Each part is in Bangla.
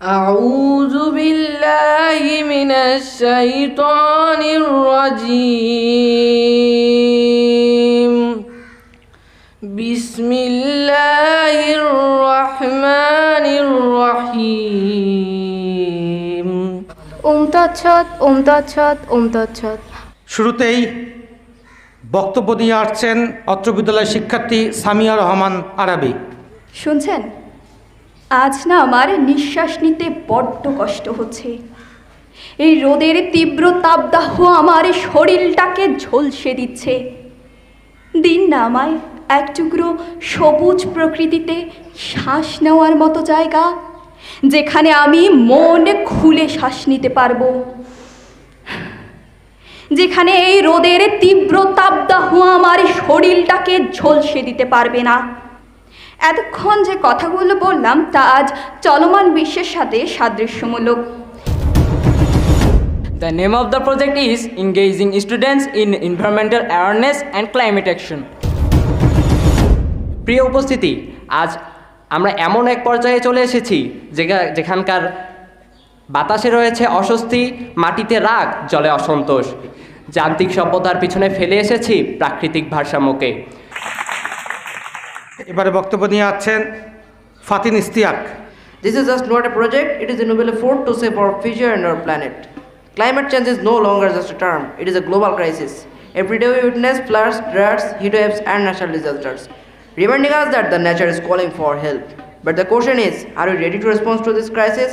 أعوذ بالله من الشيطان الرجيم بسم الله الرحمن الرحيم শুরুতেই বক্তব্য দিয়ে আসছেন অত্র বিদ্যালয়ের শিক্ষার্থী সামিয়া রহমান আরাবী। শুনছেন, আজ না আমার নিঃশ্বাস নিতে বড্ড কষ্ট হচ্ছে। এই রোদের তীব্র তাপদাহ আমার শরীরটাকে ঝলসে দিচ্ছে। দিন না আমায় এক টুকরো সবুজ প্রকৃতিতে শ্বাস নেওয়ার মতো জায়গা, যেখানে আমি মন খুলে শ্বাস নিতে পারবো, যেখানে এই রোদের তীব্র তাপদাহ আমার শরীরটাকে ঝলসে দিতে পারবে না। এতক্ষণ যে কথাগুলো বললাম তা আজ চলমান বিশ্বের সাথে সাদৃশ্যমূলক। The name of the project is Engaging Students in Environmental Awareness and Climate Action. প্রিয় উপস্থিতি, আজ আমরা এমন এক পর্যায়ে চলে এসেছি যেখানকার বাতাসে রয়েছে অস্বস্তি, মাটিতে রাগ, জলে অসন্তোষ। যান্ত্রিক সভ্যতার পিছনে ফেলে এসেছি প্রাকৃতিক ভারসাম্যকে। এবারে বক্তব্য নিয়ে আসছেন Fatin Istiaq. This is just not a project, it is a noble effort to save our future and our planet. Climate change is no longer just a term, it is a global crisis. Every day we witness floods, droughts, heat waves and natural disasters, reminding us that the nature is calling for help. But the question is, are we ready to respond to this crisis?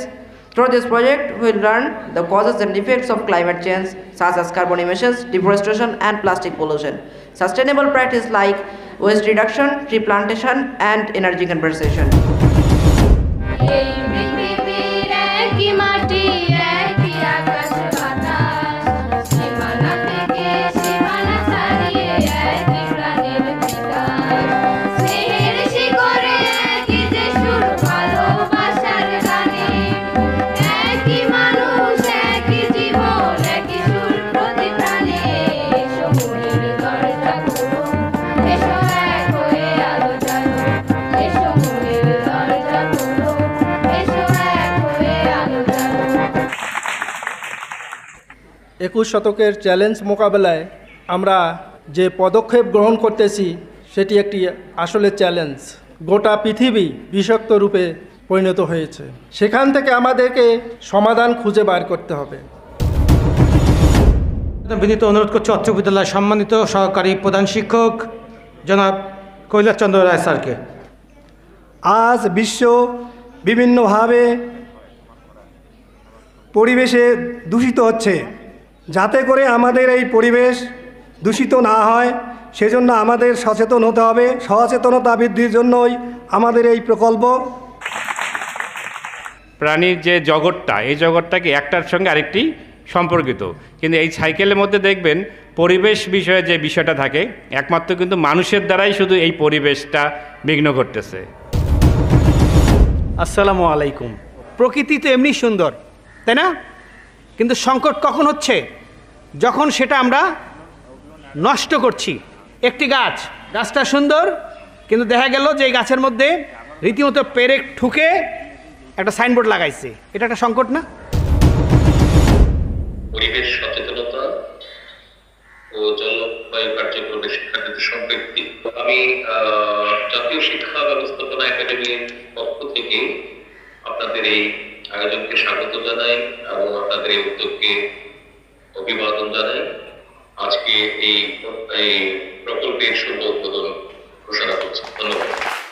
Through this project, we will learn the causes and effects of climate change, such as carbon emissions, deforestation and plastic pollution. Sustainable practice like waste reduction, tree plantation and energy conservation. একুশ শতকের চ্যালেঞ্জ মোকাবেলায় আমরা যে পদক্ষেপ গ্রহণ করতেছি সেটি একটি আসলে চ্যালেঞ্জ। গোটা পৃথিবী বিষাক্ত রূপে পরিণত হয়েছে, সেখান থেকে আমাদেরকে সমাধান খুঁজে বার করতে হবে। বিনীত অনুরোধ করছি অত্র বিদ্যালয়ের সম্মানিত সহকারী প্রধান শিক্ষক জনাব কৈলাস চন্দ্র রায় স্যারকে। আজ বিশ্ব বিভিন্নভাবে পরিবেশে দূষিত হচ্ছে। যাতে করে আমাদের এই পরিবেশ দূষিত না হয় সেজন্য আমাদের সচেতন হতে হবে। সচেতনতা বৃদ্ধির জন্যই আমাদের এই প্রকল্প। প্রাণীর যে জগৎটা, এই জগৎটাকে একটার সঙ্গে আরেকটি সম্পর্কিত, কিন্তু এই সাইকেলের মধ্যে দেখবেন পরিবেশ বিষয়ে যে বিষয়টা থাকে একমাত্র কিন্তু মানুষের দ্বারাই শুধু এই পরিবেশটা বিঘ্ন ঘটতেছে। আসসালামু আলাইকুম। প্রকৃতি তো এমনি সুন্দর, তাই না? কিন্তু সংকট কখন হচ্ছে? যখন সেটা আমরা নষ্ট করছি। একটি গাছটা সুন্দর, কিন্তু দেখা গেল যে এই গাছের মধ্যে রীতিমতো পেরেক ঠুকে একটা সাইনবোর্ড লাগাইছে। এটা একটা সংকট না? পরিবেশ সচেতনতা ও জলবায়ু কার্যক্রমে শিক্ষার্থীদের সম্পৃক্তি। আমি জাতীয় শিক্ষা ব্যবস্থাপনা একাডেমির পক্ষ থেকে আপনাদের এই আয়োজনকে স্বাগত জানাই এবং আপনাদের এই উদ্যোগকে অভিবাদন জানাই। আজকে এই প্রকল্পের শুভ উদ্বোধন ঘোষণা করছি। ধন্যবাদ।